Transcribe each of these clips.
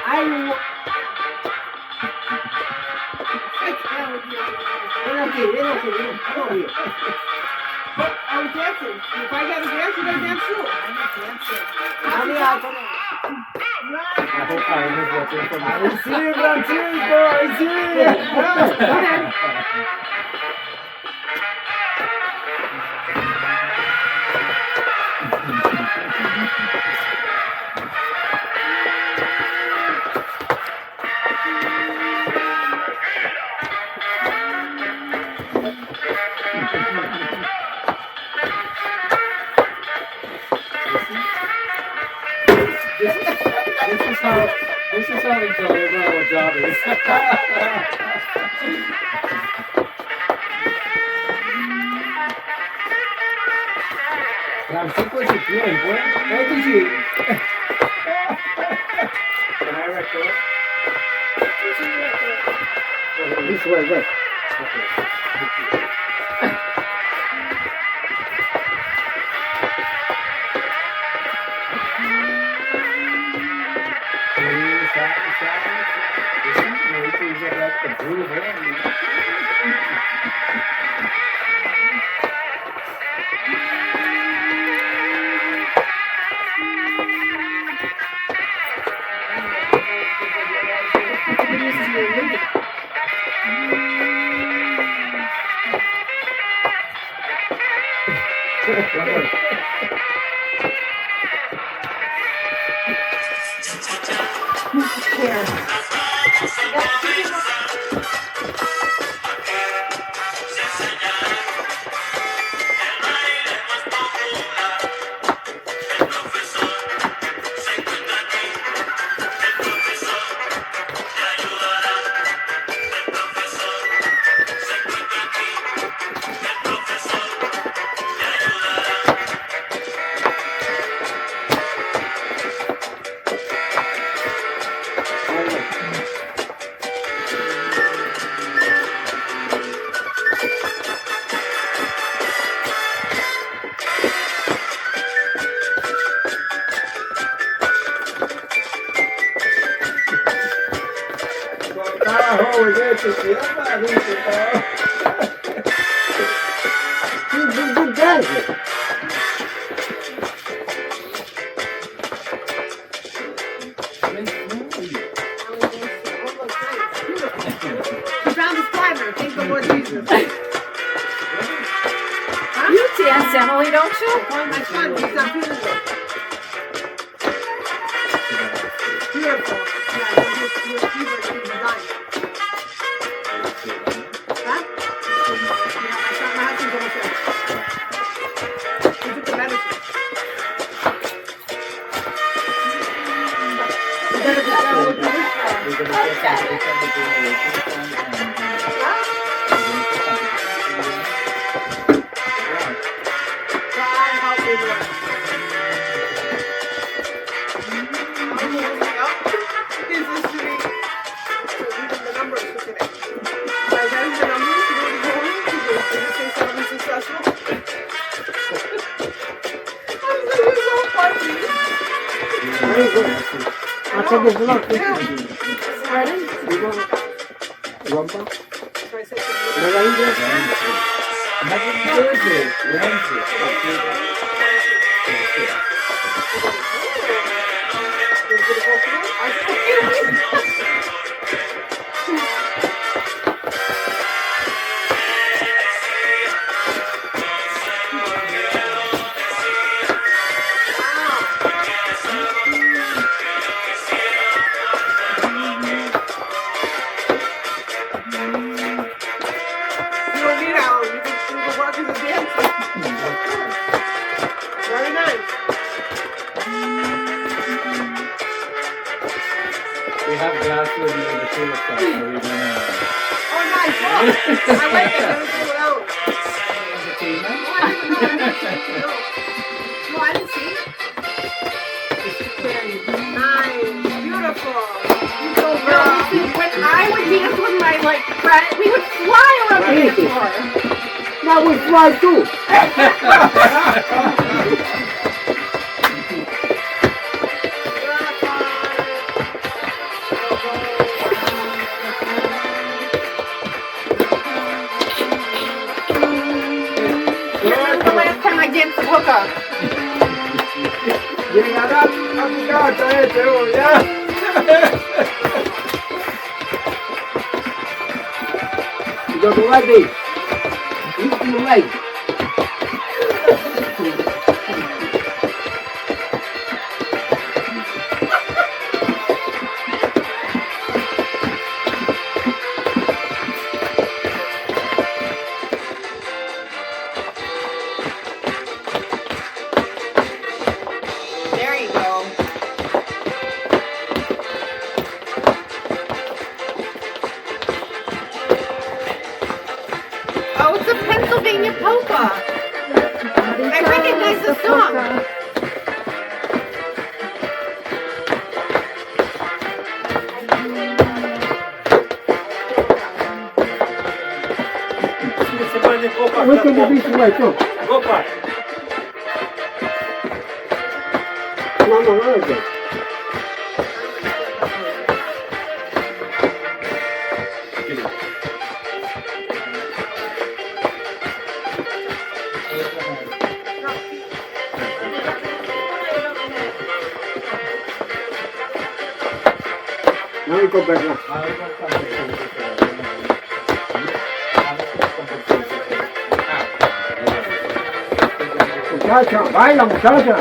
Ven aquí, ven. Come here. But I was dancing. If I gotta dance, you gotta dance too. I'm not dancing. Come here. Sì, Francisco, sì! This is how we tell everyone what job is. Francisco es tiempo, ¿eh? Can I record? This way, right. Okay. You dance, Emily, don't you? My son, he's not feeling good. Beautiful. Yeah, he's dying. Huh? Yeah, my husband's almost there. He took the medicine. You better be careful with this Now we fly too. polka. Llegará a tu casa este, ya. You're ready. You're ready. There you go. Oh, it's a Pennsylvania polka. I recognize the song. Wait till you reach the way, too. Go back. No, again. Now you go back now. Muchacha, baila, muchacha.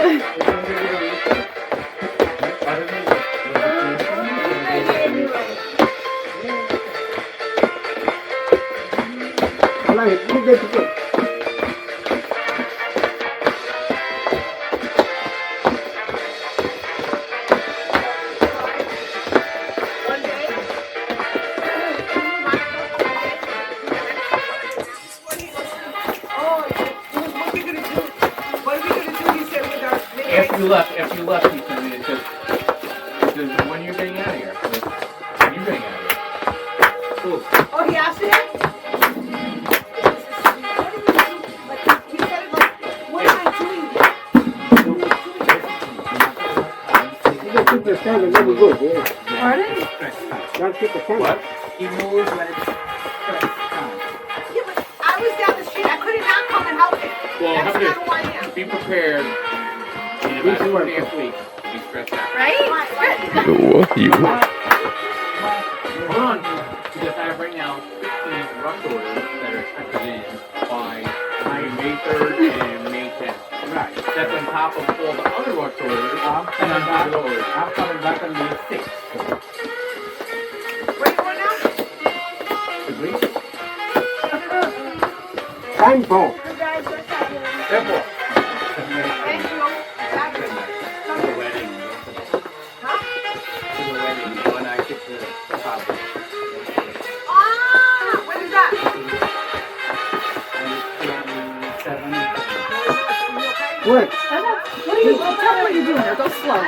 Hola, you get to go. After you left, he told me it says, when you're getting out of here. When you're getting out of here. Cool. Oh, he asked it? He said it like, what am I doing? You just keep your stand and let me go, yeah. Pardon? Don't keep the stand. What? He knows when it's correct time. Yeah, but I was down the street. I couldn't not come and help him. Well, That's how not about who I am. this? Be prepared in about 2.5 weeks to be stressed out. Right? What? You? Hold on. Because I have right now 15 rush orders that are expected in by May 3rd and May 10th. Right. That's on top of all the other rush orders and on top of the orders. I'm coming back on May 6th. Where you going now? Agreed? Tango. Therefore, Thank you. Fabulous. the wedding. Huh? The wedding. When I get the deposit. Ah, when is that? Wait. What are you, tell me what you're doing there. Go slow.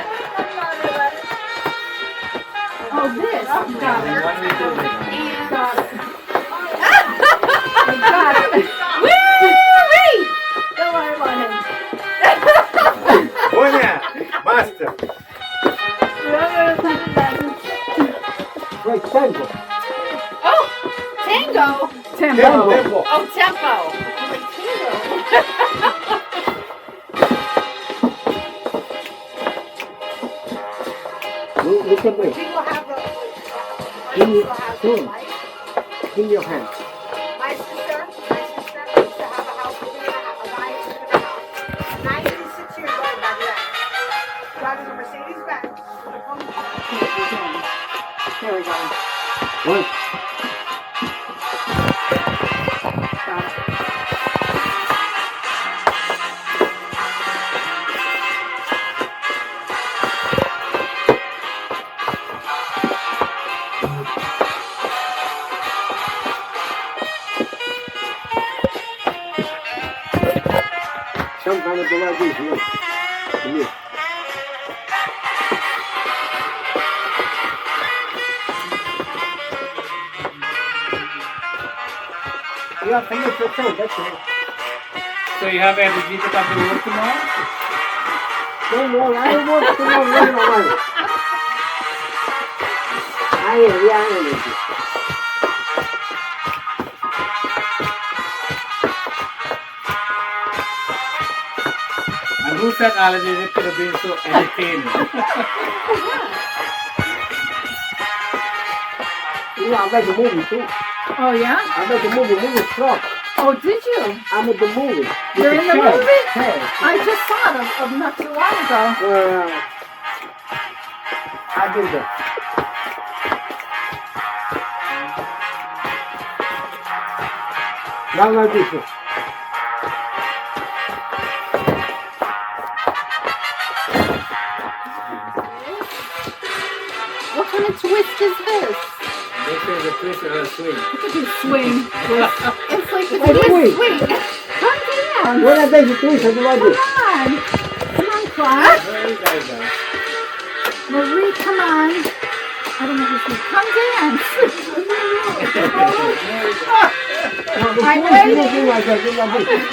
Oh, this. Got it. Got it. Got it. Woo-wee! Don't worry about him. Buena! Master! Wait, tango. Oh, tango. Tango. Oh, tempo. I'm like, tango. Look at me. We will have a. Give me, We'll have a soon. life. Give me your hand. My sister used to have a house. We're gonna have a life. We're gonna have 96 years old back then. Driving a Mercedes Benz. There we go. Wait. Some kind of like this, look. Look. Yeah, fingers are so, that's it. So you have a visita come to work tomorrow? Don't worry, I don't want to know where I am. I am with you. Kasi akala niya it could have been so entertaining. You know, I made the movie too. Oh yeah? I made the movie. Movie struck. Oh, did you? I'm in the movie. You're in the Ted. movie? Ted. I just saw it of not too long ago. I did that. Now like this. What kind of twist is this? This is a twist of a swing. Look at this swing. It's like it's Oh, a swing. swing. Come down. When I take the twist, I do like Come this. on. Come on, Clark. Very nice, guys. Marie, come on. I don't know who's name. Come dance. I'm You waiting. don't do like that. Do like this.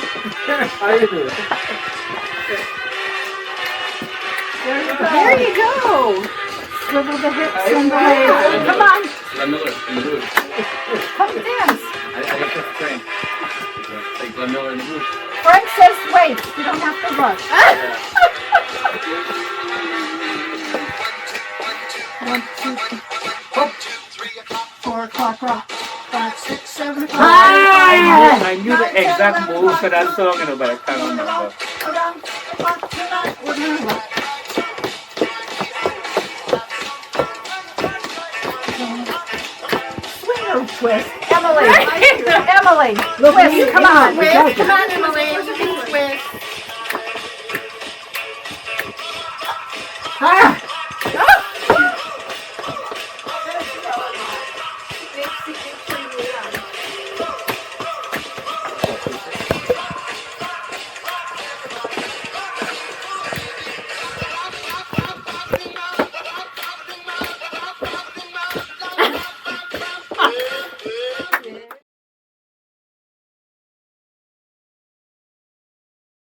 How you do it? There you go. Swivel the hips and the legs. Come on. Glenn Miller in the booth. Come dance. I guess that's Frank. Like Glenn Miller in the booth. Frank says wait. You don't have to rush. 1, 2, 3, 4 o'clock rock. 5, 6, 7 o'clock. I knew the exact moves for that song, but I can't remember. Around the clock tonight. We're gonna rock. Swing or twist. Emily. Emily. Twist. Come on. Twist. Come on, Emily. Twist. Ah.